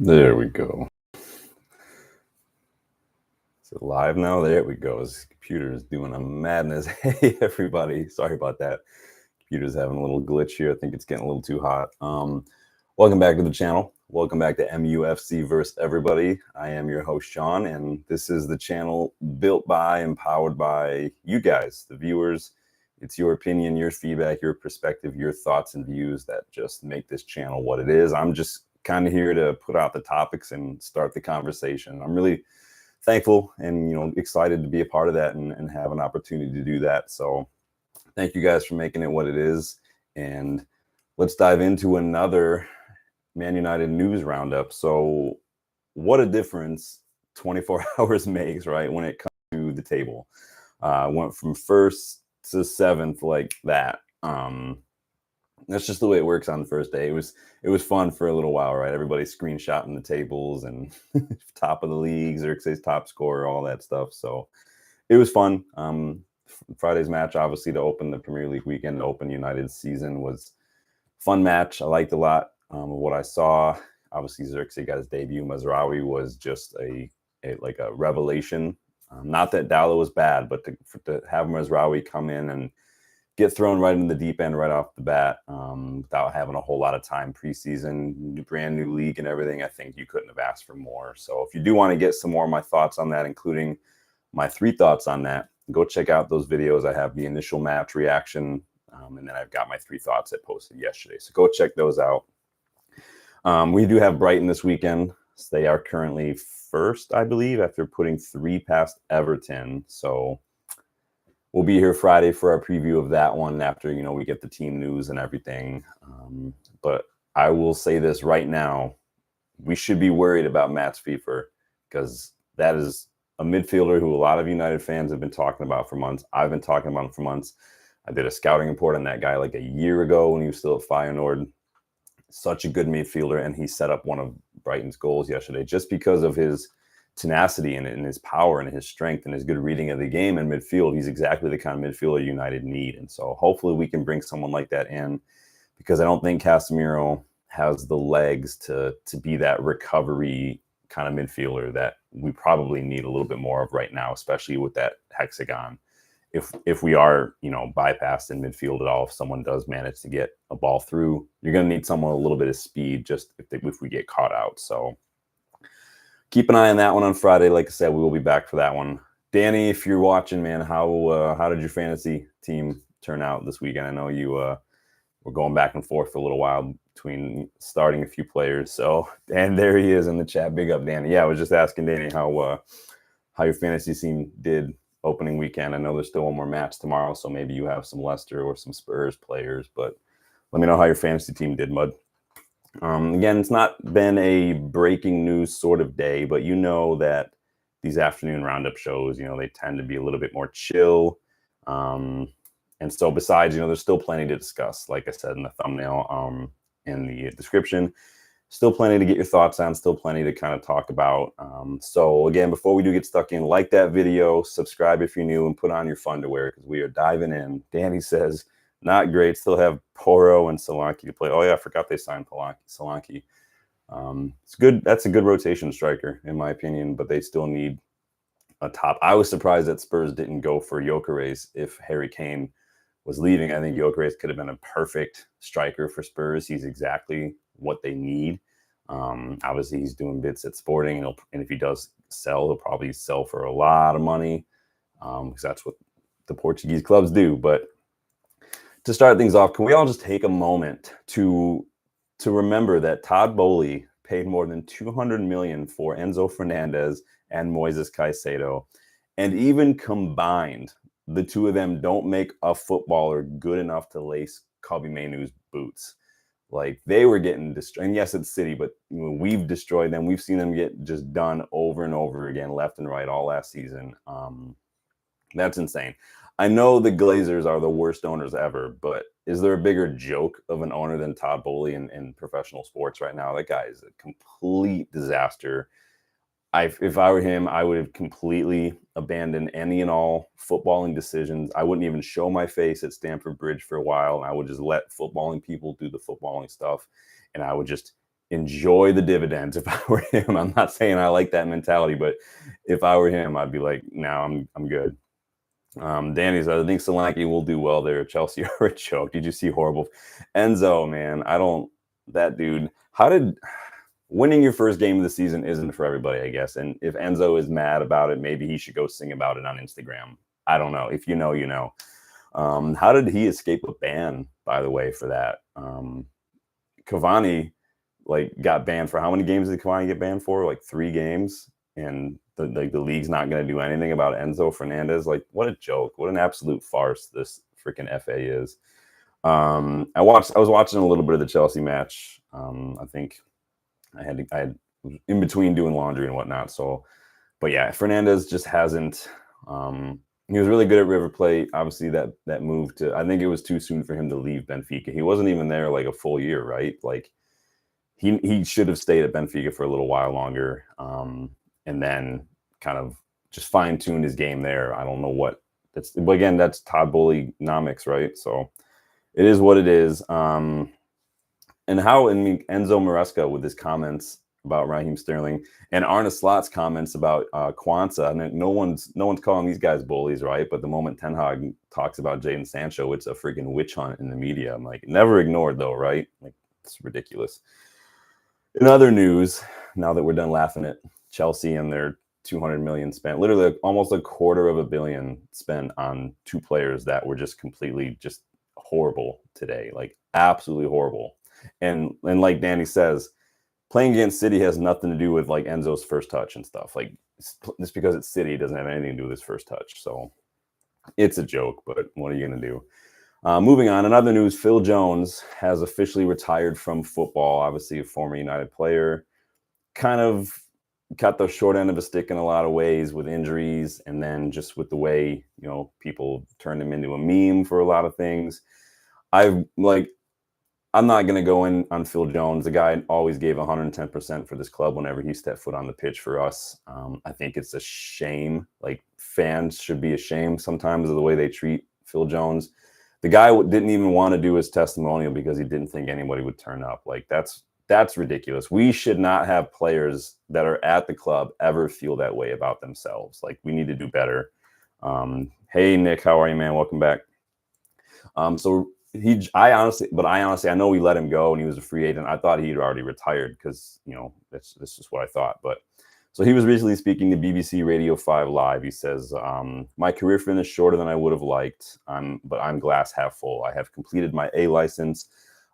There we go. Is it live now? There we go. This computer is doing a madness. Hey, everybody. Sorry about that. Computer's having a little glitch here. I think it's getting a little too hot. Welcome back to the channel. Welcome back to MUFC versus everybody. I am your host, Sean, and this is the channel built by and powered by you guys, the viewers. It's your opinion, your feedback, your perspective, your thoughts and views that just make this channel what it is. I'm just kind of here to put out the topics and start the conversation. I'm really thankful and excited to be a part of that and have an opportunity to do that. So thank you guys for making it what it is. And let's dive into another Man United news roundup. So what a difference 24 hours makes, right, when it comes to the table. Went from first to seventh like that. That's just the way it works on the first day. It was fun for a little while, right? Everybody screenshotting the tables and top of the leagues, Xerxes top scorer, all that stuff. So it was fun. Friday's match, obviously, to open the Premier League weekend, to open United's season, was a fun match. I liked a lot of what I saw. Obviously, Xerxes got his debut. Mazraoui was just a revelation. Not that Dalot was bad, but to have Mazraoui come in and get thrown right in the deep end right off the bat without having a whole lot of time preseason, brand new league and everything, I think you couldn't have asked for more. So if you do want to get some more of my thoughts on that, including my 3 thoughts on that, go check out those videos. I have the initial match reaction, and then I've got my 3 thoughts I posted yesterday. So go check those out. We do have Brighton this weekend. So they are currently first, I believe, after putting 3 past Everton. So we'll be here Friday for our preview of that one after, we get the team news and everything. But I will say this right now. We should be worried about Mats Pfeiffer because that is a midfielder who a lot of United fans have been talking about for months. I've been talking about him for months. I did a scouting report on that guy like a year ago when he was still at Feyenoord. Such a good midfielder, and he set up one of Brighton's goals yesterday just because of his tenacity and his power and his strength and his good reading of the game in midfield. He's exactly the kind of midfielder United need. And so hopefully we can bring someone like that in, because I don't think Casemiro has the legs to be that recovery kind of midfielder that we probably need a little bit more of right now, especially with that hexagon. If we are, bypassed in midfield at all, if someone does manage to get a ball through, you're going to need someone with a little bit of speed just if we get caught out. So keep an eye on that one on Friday. Like I said, we will be back for that one. Danny, if you're watching, man, how did your fantasy team turn out this weekend? I know you were going back and forth for a little while between starting a few players. So, and there he is in the chat. Big up, Danny. Yeah, I was just asking Danny how your fantasy team did opening weekend. I know there's still one more match tomorrow, so maybe you have some Leicester or some Spurs players, but let me know how your fantasy team did, Mud. Again, it's not been a breaking news sort of day, but you know that these afternoon roundup shows, they tend to be a little bit more chill. And so besides, there's still plenty to discuss, like I said in the thumbnail, in the description. Still plenty to get your thoughts on, still plenty to kind of talk about. So again, before we do get stuck in, like that video, subscribe if you're new, and put on your Funderwear because we are diving in. Danny says, not great. Still have Porro and Solanke to play. Oh, yeah, I forgot they signed Solanke. It's good. That's a good rotation striker, in my opinion, but they still need a top. I was surprised that Spurs didn't go for Gyökeres if Harry Kane was leaving. I think Gyökeres could have been a perfect striker for Spurs. He's exactly what they need. Obviously, he's doing bits at Sporting, and if he does sell, he'll probably sell for a lot of money because that's what the Portuguese clubs do. But to start things off, can we all just take a moment to remember that Todd Boehly paid more than $200 million for Enzo Fernandez and Moises Caicedo, and even combined, the two of them don't make a footballer good enough to lace Kobbie Mainoo's boots. Like, they were getting destroyed. And yes, it's City, but we've destroyed them. We've seen them get just done over and over again, left and right, all last season. That's insane. I know the Glazers are the worst owners ever, but is there a bigger joke of an owner than Todd Boehly in professional sports right now? That guy is a complete disaster. If I were him, I would have completely abandoned any and all footballing decisions. I wouldn't even show my face at Stamford Bridge for a while, and I would just let footballing people do the footballing stuff, and I would just enjoy the dividends. If I were him, I'm not saying I like that mentality, but if I were him, I'd be like, no, I'm good. Danny says, I think Solanke will do well there. Chelsea are a joke. Did you see horrible Enzo, man? That dude, winning your first game of the season isn't for everybody, I guess. And if Enzo is mad about it, maybe he should go sing about it on Instagram. I don't know. If you know, you know. How did he escape a ban, by the way, for that? Cavani got banned for how many games did Cavani get banned for? Like 3 games. And the league's not going to do anything about Enzo Fernandez. Like, what a joke. What an absolute farce this freaking FA is. I was watching a little bit of the Chelsea match. I think I had in between doing laundry and whatnot. So, but yeah, Fernandez just hasn't. He was really good at River Plate. Obviously, that move to, I think it was too soon for him to leave Benfica. He wasn't even there like a full year, right? Like he should have stayed at Benfica for a little while longer, and then kind of just fine tuned his game there. I don't know what that's. But again, that's Todd Bowley-nomics, right? So it is what it is. And Enzo Maresca with his comments about Raheem Sterling and Arne Slot's comments about Kwanzaa. And no one's calling these guys bullies, right? But the moment Ten Hag talks about Jadon Sancho, it's a freaking witch hunt in the media. I'm like, never ignored though, right? Like, it's ridiculous. In other news, now that we're done laughing at Chelsea and their 200 million spent, literally almost $250 million spent on 2 players that were just completely just horrible today, like absolutely horrible. And like Danny says, playing against City has nothing to do with like Enzo's first touch and stuff. Like, just because it's City doesn't have anything to do with his first touch. So it's a joke, but what are you going to do? Moving on, in other news, Phil Jones has officially retired from football. Obviously, a former United player. Kind of got the short end of a stick in a lot of ways with injuries, and then just with the way, people turned him into a meme for a lot of things. I'm not going to go in on Phil Jones. The guy always gave 110% for this club whenever he stepped foot on the pitch for us. I think it's a shame. Like, fans should be ashamed sometimes of the way they treat Phil Jones. The guy didn't even want to do his testimonial because he didn't think anybody would turn up. Like, that's ridiculous. We should not have players that are at the club ever feel that way about themselves. Like, we need to do better. Hey, Nick, how are you, man? Welcome back. I honestly, I know we let him go and he was a free agent. I thought he'd already retired because, this is what I thought. But so he was recently speaking to BBC Radio 5 Live. He says, my career finished shorter than I would have liked, but I'm glass half full. I have completed my A license.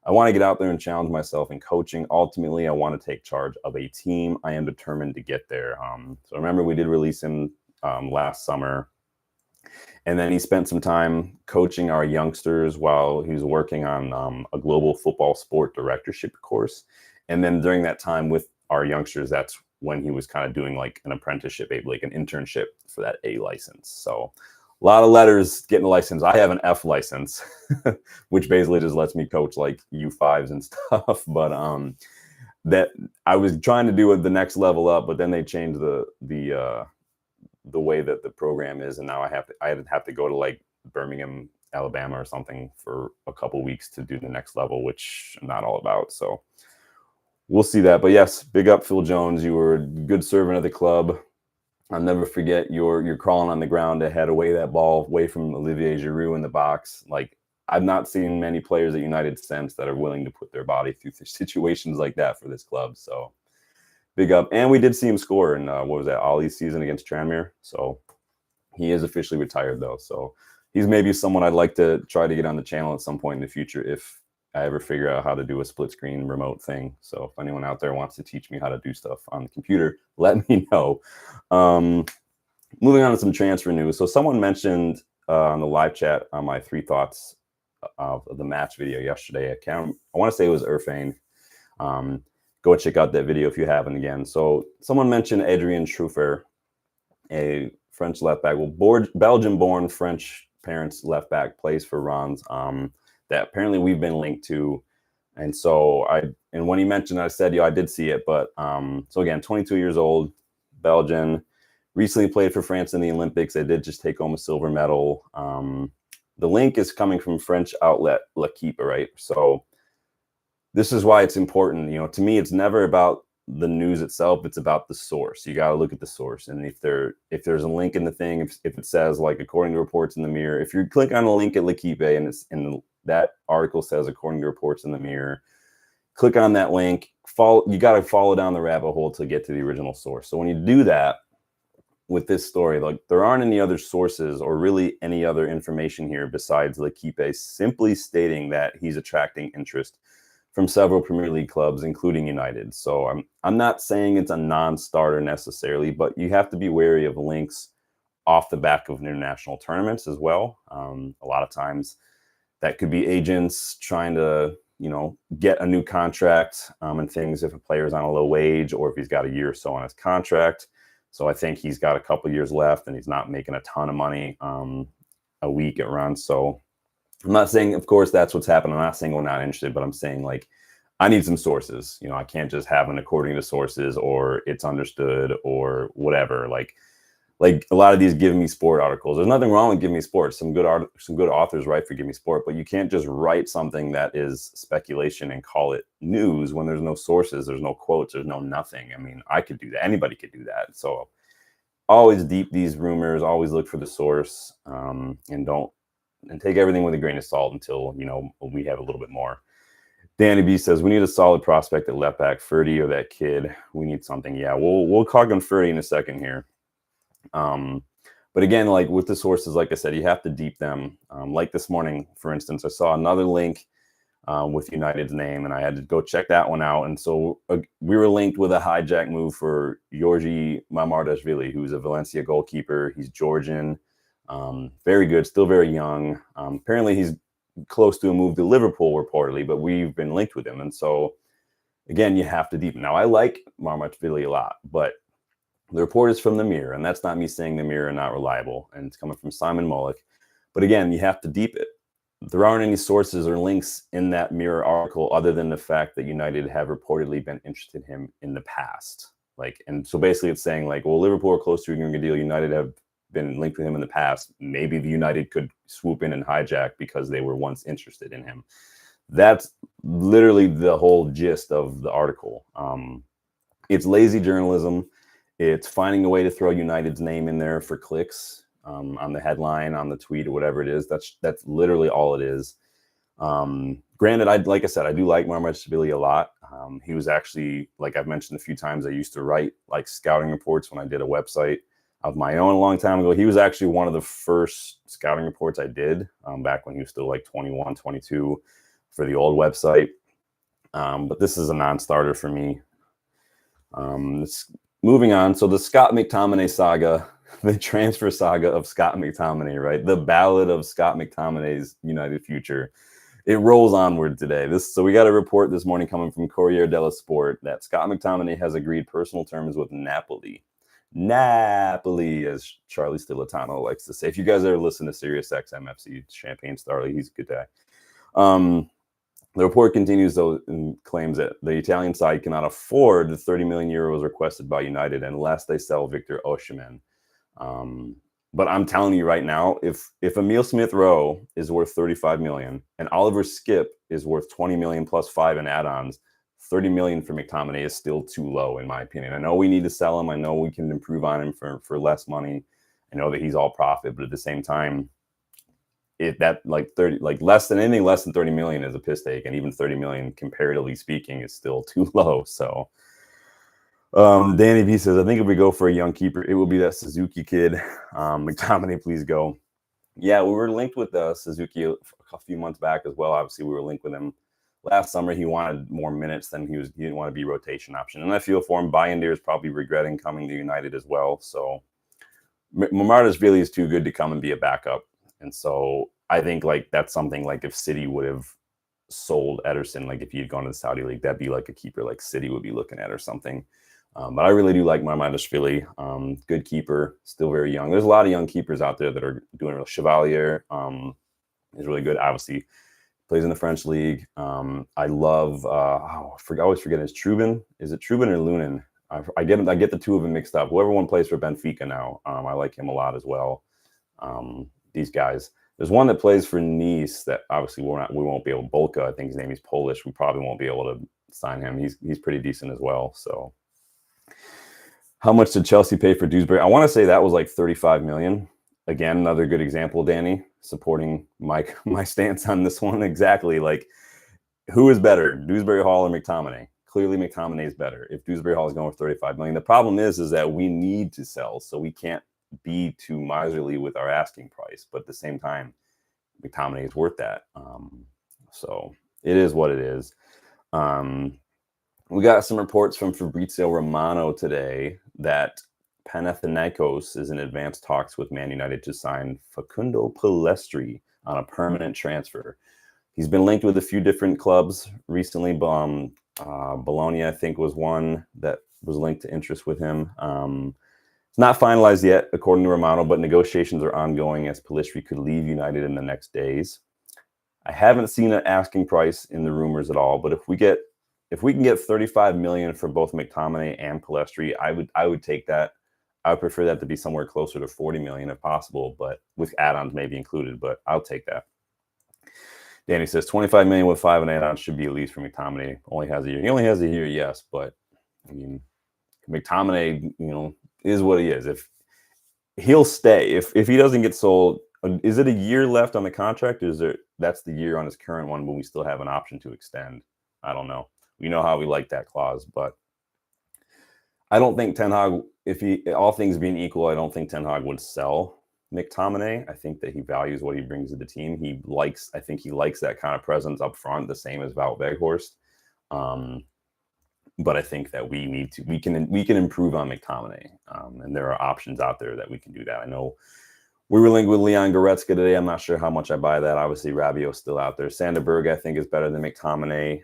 I want to get out there and challenge myself in coaching. Ultimately, I want to take charge of a team. I am determined to get there. So remember, we did release him last summer. And then he spent some time coaching our youngsters while he was working on a global football sport directorship course. And then during that time with our youngsters, that's when he was kind of doing like an apprenticeship, like an internship for that A license. So a lot of letters getting a license. I have an F license, which basically just lets me coach like U5s and stuff. But that I was trying to do it the next level up, but then they changed the way that the program is, and now I have to go to like Birmingham, Alabama or something for a couple weeks to do the next level, which I'm not all about. So we'll see that. But yes, big up Phil Jones. You were a good servant of the club. I'll never forget your crawling on the ground to head away that ball away from Olivier Giroud in the box. Like, I've not seen many players at United since that are willing to put their body through situations like that for this club. So big up. And we did see him score in, what was that, Ollie's season against Tranmere. So he is officially retired, though. So he's maybe someone I'd like to try to get on the channel at some point in the future if I ever figure out how to do a split screen remote thing. So if anyone out there wants to teach me how to do stuff on the computer, let me know. Moving on to some transfer news. So someone mentioned on the live chat on my 3 thoughts of the match video yesterday. I want to say it was Irfane. Go check out that video if you haven't again. So someone mentioned Adrien Truffert, a French left back. Well, Belgian-born French parents left back, plays for Rennes. That apparently we've been linked to. And so when he mentioned, I said, I did see it. But so again, 22 years old, Belgian, recently played for France in the Olympics. They did just take home a silver medal. The link is coming from French outlet L'Equipe, right? So this is why it's important. To me, it's never about the news itself. It's about the source. You got to look at the source. And if there's a link in the thing, if it says like, according to reports in the Mirror, if you click on a link at L'Equipe and it's that article says, according to reports in the Mirror, click on that link, you got to follow down the rabbit hole to get to the original source. So when you do that with this story, like, there aren't any other sources or really any other information here besides L'Equipe simply stating that he's attracting interest from several Premier League clubs, including United. So I'm not saying it's a non-starter necessarily, but you have to be wary of links off the back of international tournaments as well. A lot of times that could be agents trying to, get a new contract and things if a player's on a low wage or if he's got a year or so on his contract. So I think he's got a couple years left and he's not making a ton of money a week it runs. So I'm not saying, of course, that's what's happening. I'm not saying we're not interested, but I'm saying, like, I need some sources. I can't just have an according to sources or it's understood or whatever. Like a lot of these Give Me Sport articles. There's nothing wrong with Give Me Sport. Some good authors write for Give Me Sport, but you can't just write something that is speculation and call it news when there's no sources, there's no quotes, there's no nothing. I mean, I could do that. Anybody could do that. So always deep these rumors. Always look for the source and take everything with a grain of salt until, we have a little bit more. Danny B says, we need a solid prospect at left back, Ferdy or that kid. We need something. Yeah, we'll talk on Ferdy in a second here. But again, like with the sources, like I said, you have to deep them. Like this morning, for instance, I saw another link with United's name, and I had to go check that one out. And so we were linked with a hijack move for Georgi Mamardashvili, who's a Valencia goalkeeper. He's Georgian. Very good, still very young. Apparently he's close to a move to Liverpool reportedly, but we've been linked with him. And so again, you have to deepen. Now, I like Mamardashvili a lot, but the report is from the Mirror, and that's not me saying the Mirror are not reliable, and it's coming from Simon Mullock. But again, you have to deep it. There aren't any sources or links in that Mirror article other than the fact that United have reportedly been interested in him in the past. And so basically it's saying, like, well, Liverpool are close to a good deal. United have been linked with him in the past. Maybe the United could swoop in and hijack because they were once interested in him. That's literally the whole gist of the article. It's lazy journalism. It's finding a way to throw United's name in there for clicks on the headline, on the tweet, or whatever it is. That's literally all it is. Granted, like I said, I do like Mamardashvili a lot. He was actually, like I've mentioned a few times, I used to write like scouting reports when I did a website of my own a long time ago. He was actually one of the first scouting reports I did back when he was still like 21, 22 for the old website. But this is a non-starter for me. Moving on. So the Scott McTominay saga, the transfer saga of Scott McTominay, right? The ballad of Scott McTominay's United future. It rolls onward today. So we got a report this morning coming from Corriere dello Sport that Scott McTominay has agreed personal terms with Napoli. Napoli, as Charlie Stilitano likes to say. If you guys ever listen to Sirius XM FC, Champagne Starley, he's a good guy. The report continues, though, and claims that the Italian side cannot afford the 30 million euros requested by United unless they sell Victor Osimhen. But I'm telling you right now, if Emile Smith-Rowe is worth 35 million and Oliver Skipp is worth 20 million plus 5 in add-ons, 30 million for McTominay is still too low, in my opinion. I know we need to sell him. I know we can improve on him for less money. I know that he's all profit, but at the same time, less than 30 million is a piss take, and even 30 million, comparatively speaking, is still too low. So Danny B says, I think if we go for a young keeper, it will be that Suzuki kid. McTominay, please go. Yeah, we were linked with Suzuki a few months back as well. Obviously, we were linked with him last summer. He wanted more minutes than he didn't want to be rotation option. And I feel for him. Bayindir is probably regretting coming to United as well. So Mamardashvili is too good to come and be a backup. And so I think like that's something like if City would have sold Ederson, like if he had gone to the Saudi League, that'd be like a keeper like City would be looking at or something. But I really do like Mamardashvili. Good keeper, still very young. There's a lot of young keepers out there that are doing real. Chevalier is really good. Obviously, plays in the French league. I love. I always forget his Trubin. Is it Trubin or Lunin? I get the two of them mixed up. Whoever one plays for Benfica now. I like him a lot as well. These guys. There's one that plays for Nice that obviously we won't be able. Bolka, I think his name is Polish. We probably won't be able to sign him. He's pretty decent as well. So, how much did Chelsea pay for Dewsbury? I want to say that was like 35 million. Again, another good example, Danny, supporting my stance on this one. Exactly. Like, who is better, Dewsbury Hall or McTominay? Clearly, McTominay is better. If Dewsbury Hall is going for 35 million, the problem is that we need to sell, so we can't be too miserly with our asking price. But at the same time, McTominay is worth that. So it is what it is. We got some reports from Fabrizio Romano today that Panathinaikos is in advanced talks with Man United to sign Facundo Pellistri on a permanent transfer. He's been linked with a few different clubs recently. Bologna, I think, was one that was linked to interest with him. It's not finalized yet, according to Romano, but negotiations are ongoing as Pellistri could leave United in the next days. I haven't seen an asking price in the rumors at all, but if we can get 35 million for both McTominay and Pellistri, I would take that. I would prefer that to be somewhere closer to 40 million if possible, but with add-ons maybe included, but I'll take that. Danny says 25 million with 5 and add-ons should be at least for McTominay. Only has a year. He only has a year, yes, but I mean, McTominay, is what he is. If he'll stay, if he doesn't get sold, is it a year left on the contract? Or is there, that's the year on his current one, but we still have an option to extend? I don't know. We know how we like that clause, but I don't think Ten Hag, all things being equal, I don't think Ten Hag would sell McTominay. I think that he values what he brings to the team. I think he likes that kind of presence up front, the same as Wout Weghorst. But I think that we can improve on McTominay, and there are options out there that we can do that. I know we were linked with Leon Goretzka today. I'm not sure how much I buy that. Obviously, Rabiot's still out there. Sanderberg, I think, is better than McTominay.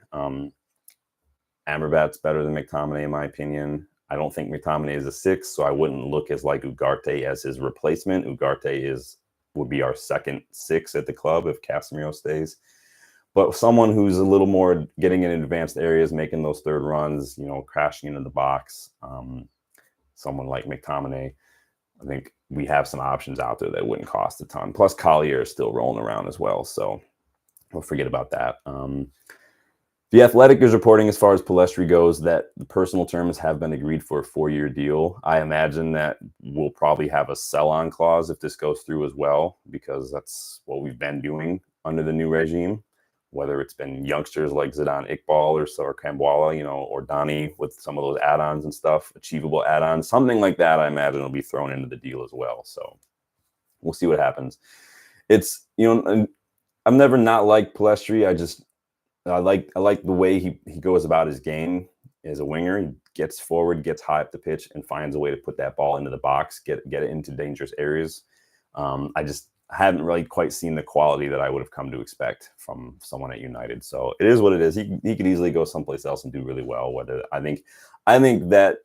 Amrabat's better than McTominay, in my opinion. I don't think McTominay is a 6, so I wouldn't look as like Ugarte as his replacement. Ugarte would be our second 6 at the club if Casemiro stays. But someone who's a little more getting in advanced areas, making those third runs, crashing into the box, someone like McTominay, I think we have some options out there that wouldn't cost a ton. Plus, Collier is still rolling around as well, so we'll forget about that. The Athletic is reporting, as far as Pellistri goes, that the personal terms have been agreed for a 4-year deal. I imagine that we'll probably have a sell-on clause if this goes through as well, because that's what we've been doing under the new regime. Whether it's been youngsters like Zidane Iqbal or Kambwala, or Donny with some of those add-ons and stuff, achievable add-ons, something like that, I imagine will be thrown into the deal as well. So we'll see what happens. It's, I've never not liked Pellistri. I like the way he goes about his game as a winger. He gets forward, gets high up the pitch, and finds a way to put that ball into the box, get it into dangerous areas. I just haven't really quite seen the quality that I would have come to expect from someone at United. So it is what it is. He could easily go someplace else and do really well. I think that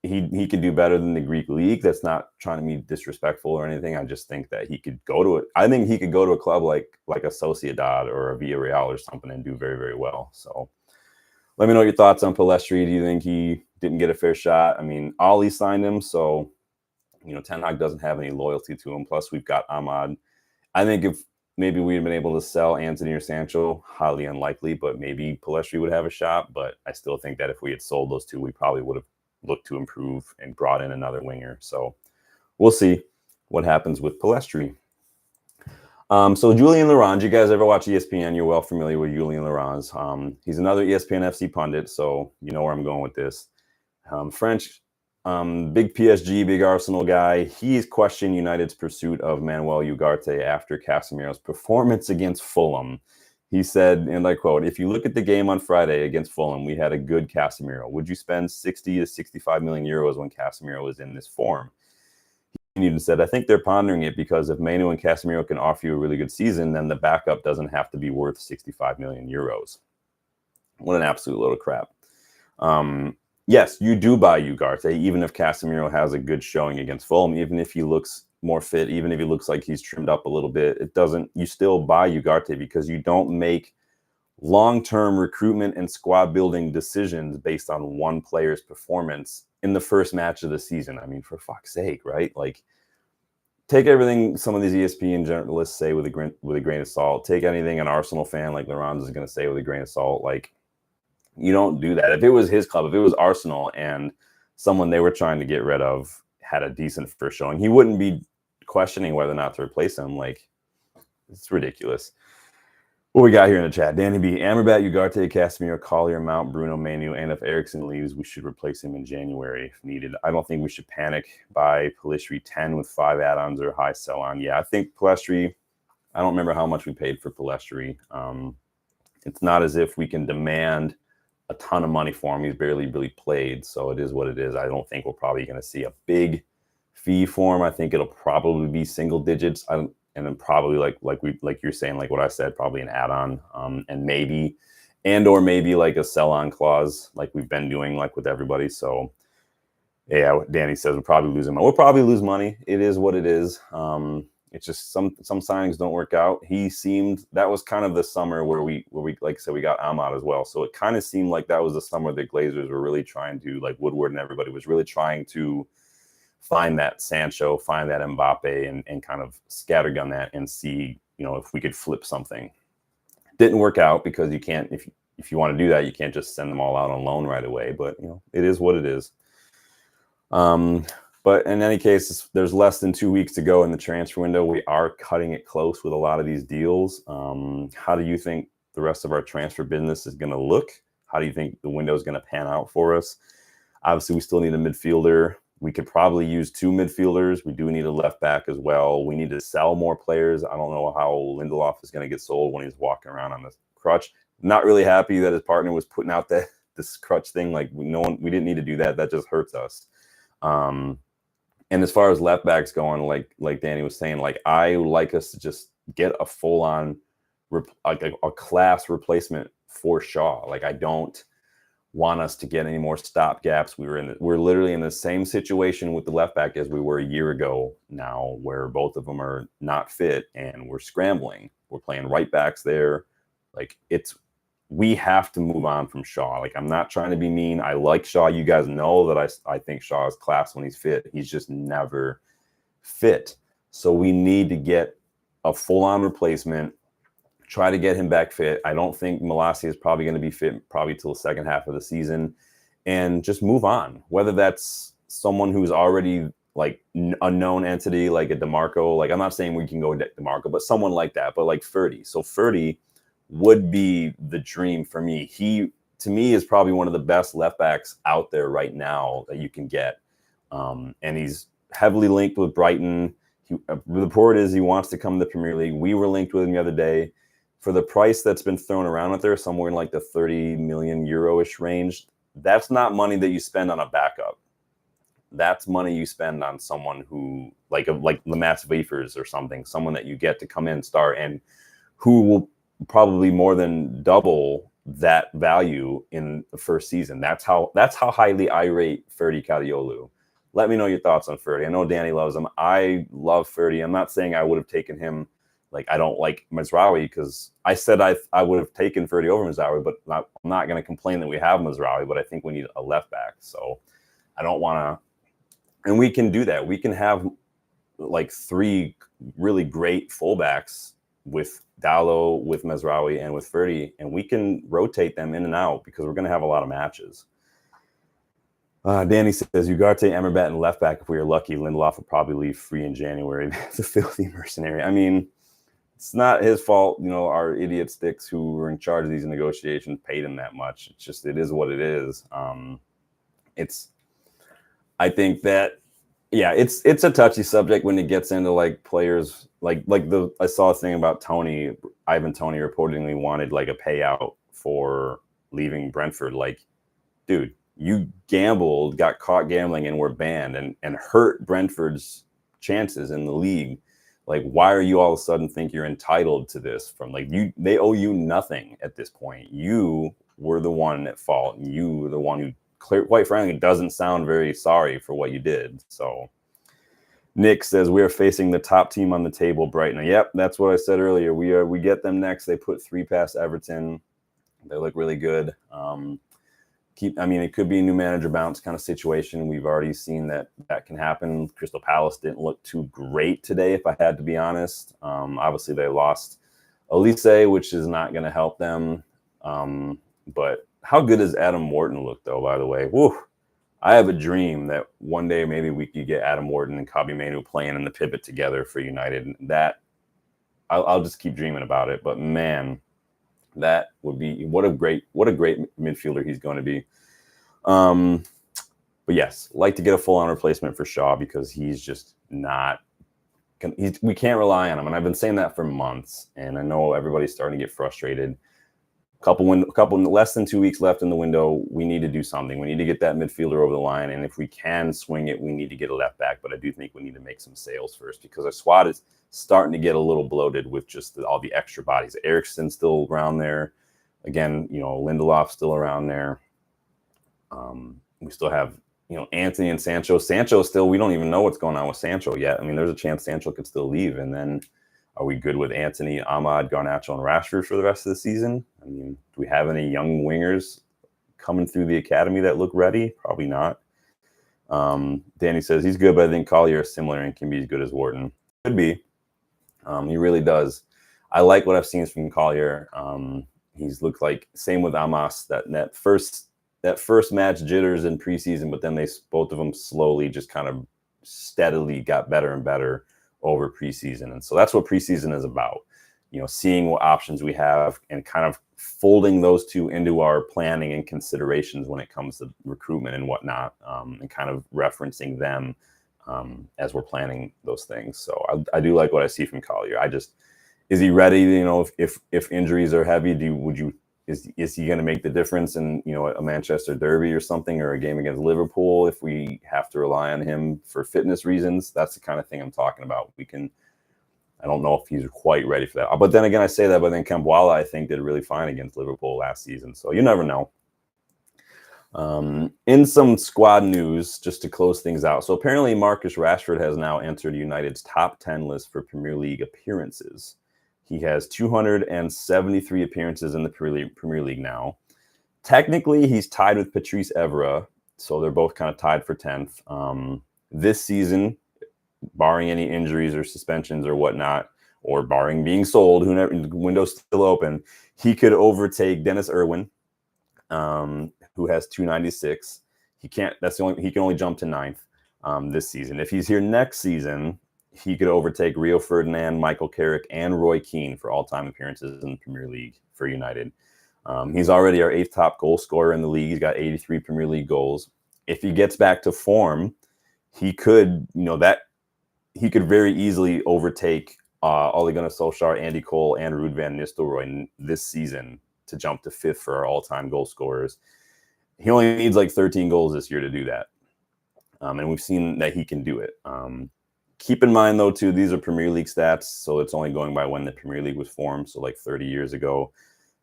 he could do better than the Greek league. That's not trying to be disrespectful or anything. I just think that he could go to it. I think he could go to a club like a Sociedad or a Villarreal or something and do very, very well. So let me know your thoughts on Pellistri. Do you think he didn't get a fair shot? I mean, Ali signed him, so Ten Hag doesn't have any loyalty to him. Plus, we've got Ahmad. I think if maybe we'd been able to sell Anthony or Sancho, highly unlikely, but maybe Pellistri would have a shot. But I still think that if we had sold those two, we probably would have looked to improve and brought in another winger. So we'll see what happens with Pellistri. So Julian Larange, you guys ever watch ESPN? You're well familiar with Julian Larange. He's another ESPN FC pundit, so you know where I'm going with this. French. Big PSG, big Arsenal guy. He's questioned United's pursuit of Manuel Ugarte after Casemiro's performance against Fulham. He said, and I quote, "If you look at the game on Friday against Fulham, we had a good Casemiro. Would you spend 60 to 65 million euros when Casemiro is in this form?" He even said, "I think they're pondering it because if Manu and Casemiro can offer you a really good season, then the backup doesn't have to be worth 65 million euros. What an absolute load of crap. Yes, you do buy Ugarte, even if Casemiro has a good showing against Fulham, even if he looks more fit, even if he looks like he's trimmed up a little bit, you still buy Ugarte because you don't make long-term recruitment and squad building decisions based on one player's performance in the first match of the season. I mean, for fuck's sake, right? Like, take everything some of these ESPN journalists say with a grain of salt. Take anything an Arsenal fan like Laurent is going to say with a grain of salt. Like, you don't do that. If it was his club, if it was Arsenal and someone they were trying to get rid of had a decent first showing, he wouldn't be questioning whether or not to replace him. Like, it's ridiculous. What we got here in the chat? Danny B. Amrabat, Ugarte, Casemiro, Collier, Mount, Bruno, Manu, and if Eriksen leaves, we should replace him in January if needed. I don't think we should panic. Buy Pellistri 10 with 5 add-ons or high sell on. Yeah, I think Pellistri, I don't remember how much we paid for Pellistri. It's not as if we can demand a ton of money for him. He's barely really played, so it is what it is. I don't think we're probably going to see a big fee for him. I think it'll probably be single digits. And then probably like you're saying, like what I said, probably an add-on, and maybe like a sell-on clause, like we've been doing, like with everybody. So yeah, Danny says we'll probably lose him. We'll probably lose money. It is what it is. It's just some signings don't work out. That was kind of the summer where we like I said, we got Ahmad as well. So it kind of seemed like that was the summer the Glazers were really trying to, like Woodward and everybody was really trying to find that Sancho, find that Mbappe, and kind of scattergun that and see, if we could flip something. Didn't work out because you can't, if you want to do that, you can't just send them all out on loan right away. But it is what it is. But in any case, there's less than 2 weeks to go in the transfer window. We are cutting it close with a lot of these deals. How do you think the rest of our transfer business is going to look? How do you think the window is going to pan out for us? Obviously, we still need a midfielder. We could probably use 2 midfielders. We do need a left back as well. We need to sell more players. I don't know how Lindelof is going to get sold when he's walking around on this crutch. Not really happy that his partner was putting out this crutch thing. Like we didn't need to do that. That just hurts us. And as far as left backs going, like Danny was saying, like I would like us to just get a full on a class replacement for Shaw. Like I don't want us to get any more stop gaps. We're literally in the same situation with the left back as we were a year ago now, where both of them are not fit and we're scrambling. We're playing right backs there. Like we have to move on from Shaw. Like I'm not trying to be mean. I like Shaw. You guys know that I think Shaw is class when he's fit. He's just never fit. So we need to get a full-on replacement. Try to get him back fit. I don't think Malacia is probably going to be fit probably till the second half of the season, and just move on. Whether that's someone who's already like a known entity, like a DeMarco. Like I'm not saying we can go DeMarco, but someone like that. But like Ferdy. So Ferdy would be the dream for me. He, to me, is probably one of the best left backs out there right now that you can get. And he's heavily linked with Brighton. The report is he wants to come to the Premier League. We were linked with him the other day. For the price that's been thrown around out there, somewhere in like the 30 million euro-ish range, that's not money that you spend on a backup. That's money you spend on someone who, like Lamatz Wafers or something, someone that you get to come in, start, and who will probably more than double that value in the first season. That's how highly I rate Ferdy Kadiolu. Let me know your thoughts on Ferdy. I know Danny loves him. I love Ferdy. I'm not saying I would have taken him. Like I don't like Mazraoui because I said I would have taken Ferdy over Mazraoui, but I'm not going to complain that we have Mazraoui, but I think we need a left back. So I don't want to, and we can do that. We can have like 3 really great fullbacks with Dalot, with Mazraoui, and with Ferdy, and we can rotate them in and out because we're going to have a lot of matches. Danny says, Ugarte, Amrabat, and left back. If we are lucky, Lindelof will probably leave free in January. It's a filthy mercenary. I mean, it's not his fault. Our idiot sticks who were in charge of these negotiations paid him that much. It's just, it is what it is. I think that, yeah, it's a touchy subject when it gets into like players I saw a thing about Tony, Ivan Toney reportedly wanted like a payout for leaving Brentford. Like, dude, you gambled, got caught gambling, and were banned and hurt Brentford's chances in the league. Like, why are you all of a sudden think you're entitled to this from they owe you nothing at this point. You were the one at fault. And you were the one who, quite frankly, doesn't sound very sorry for what you did. So Nick says we are facing the top team on the table, Brighton. Yep, that's what I said earlier. We get them next. They put 3 past Everton. They look really good. I mean, it could be a new manager bounce kind of situation. We've already seen that can happen. Crystal Palace didn't look too great today, if I had to be honest. Obviously, they lost Elise, which is not going to help them. But how good does Adam Morton look, though, by the way? Woo. I have a dream that one day maybe we could get Adam Morton and Kobbie Mainoo playing in the pivot together for United. That I'll just keep dreaming about it. But man, that would be what a great midfielder he's going to be. But yes, like to get a full-on replacement for Shaw because he's just not. We can't rely on him, and I've been saying that for months. And I know everybody's starting to get frustrated. Couple less than 2 weeks left in the window. We need to do something. We need to get that midfielder over the line, and if we can swing it, we need to get a left back. But I do think we need to make some sales first because our squad is starting to get a little bloated with just all the extra bodies. Eriksen's still around there. Again, Lindelof's still around there. We still have Antony and Sancho. Sancho still, we don't even know what's going on with Sancho yet. I mean, there's a chance Sancho could still leave, and then. Are we good with Antony, Ahmad, Garnacho, and Rashford for the rest of the season? I mean, do we have any young wingers coming through the academy that look ready? Probably not. Danny says he's good, but I think Collier is similar and can be as good as Wharton. Could be. He really does. I like what I've seen from Collier. He's looked like same with Amos. That first match jitters in preseason, but then both of them slowly just kind of steadily got better and better over preseason. And so that's what preseason is about, seeing what options we have and kind of folding those two into our planning and considerations when it comes to recruitment and whatnot, and kind of referencing them as we're planning those things. So I do like what I see from Collier. Is he ready? If injuries are heavy, is he going to make the difference in, a Manchester derby or something, or a game against Liverpool if we have to rely on him for fitness reasons? That's the kind of thing I'm talking about. I don't know if he's quite ready for that. But then again, I say that, but then Kambwala, I think, did really fine against Liverpool last season. So you never know. In some squad news, just to close things out. So apparently Marcus Rashford has now entered United's top 10 list for Premier League appearances. He has 273 appearances in the Premier League now. Technically, he's tied with Patrice Evra, so they're both kind of tied for 10th. This season, barring any injuries or suspensions or whatnot, or barring being sold, the window's still open, he could overtake Dennis Irwin, who has 296. He can only jump to 9th this season. If he's here next season, he could overtake Rio Ferdinand, Michael Carrick, and Roy Keane for all-time appearances in the Premier League for United. He's already our 8th top goal scorer in the league. He's got 83 Premier League goals. If he gets back to form, he could, he could very easily overtake Ole Gunnar Solskjaer, Andy Cole, and Ruud van Nistelrooy this season to jump to 5th for our all-time goal scorers. He only needs like 13 goals this year to do that. And we've seen that he can do it. Keep in mind, though, too, these are Premier League stats, so it's only going by when the Premier League was formed, so like 30 years ago.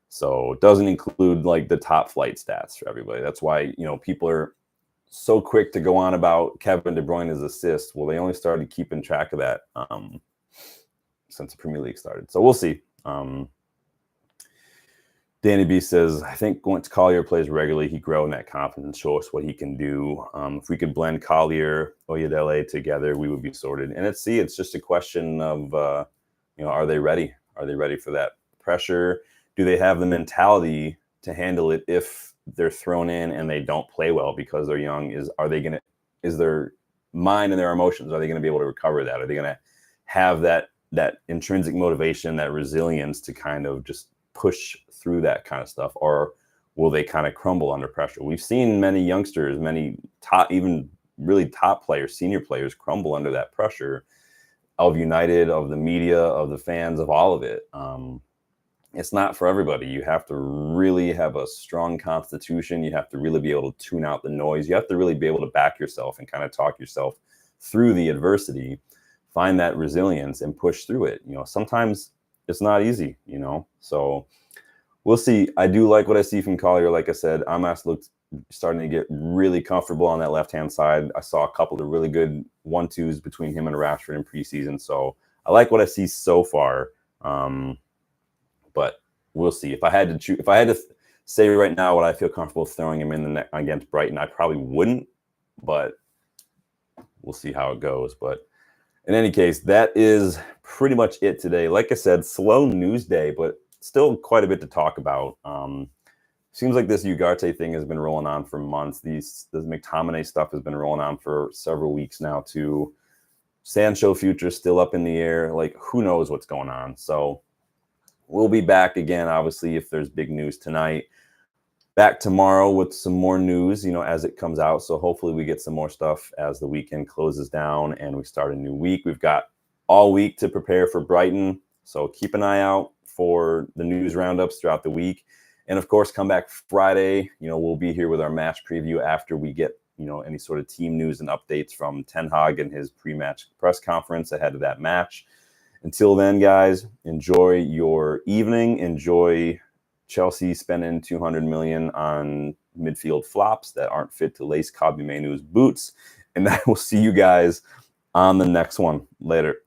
So it doesn't include like the top flight stats for everybody. That's why, people are so quick to go on about Kevin De Bruyne's assist. Well, they only started keeping track of that since the Premier League started. So we'll see. Danny B says, I think once Collier plays regularly, he grow in that confidence and show us what he can do. If we could blend Collier, Oyedele together, we would be sorted. And it's just a question of, are they ready? Are they ready for that pressure? Do they have the mentality to handle it if they're thrown in and they don't play well because they're young? Is their mind and their emotions, are they going to be able to recover that? Are they going to have that intrinsic motivation, that resilience to kind of just push through that kind of stuff, or will they kind of crumble under pressure? We've seen many youngsters, many even really top players, senior players, crumble under that pressure of United, of the media, of the fans, of all of it. It's not for everybody. You have to really have a strong constitution. You have to really be able to tune out the noise. You have to really be able to back yourself and kind of talk yourself through the adversity, find that resilience and push through it. Sometimes it's not easy, so we'll see. I do like what I see from Collier. Like I said, Amas looked starting to get really comfortable on that left-hand side. I saw a couple of really good 1-2s between him and Rashford in preseason. So I like what I see so far. But we'll see. If I had to say right now what I feel comfortable throwing him in the net against Brighton. I probably wouldn't, but we'll see how it goes. But in any case, that is pretty much it today. Like I said, slow news day, but still quite a bit to talk about. Seems like this Ugarte thing has been rolling on for months. This McTominay stuff has been rolling on for several weeks now too. Sancho future still up in the air. Like, who knows what's going on? So we'll be back again, obviously, if there's big news tonight. Back tomorrow with some more news, as it comes out. So hopefully we get some more stuff as the weekend closes down and we start a new week. We've got all week to prepare for Brighton. So keep an eye out for the news roundups throughout the week. And of course, come back Friday. We'll be here with our match preview after we get, any sort of team news and updates from Ten Hag and his pre-match press conference ahead of that match. Until then, guys, enjoy your evening. Enjoy Chelsea spending $200 million on midfield flops that aren't fit to lace Kobbie Mainoo's boots. And I will see you guys on the next one. Later.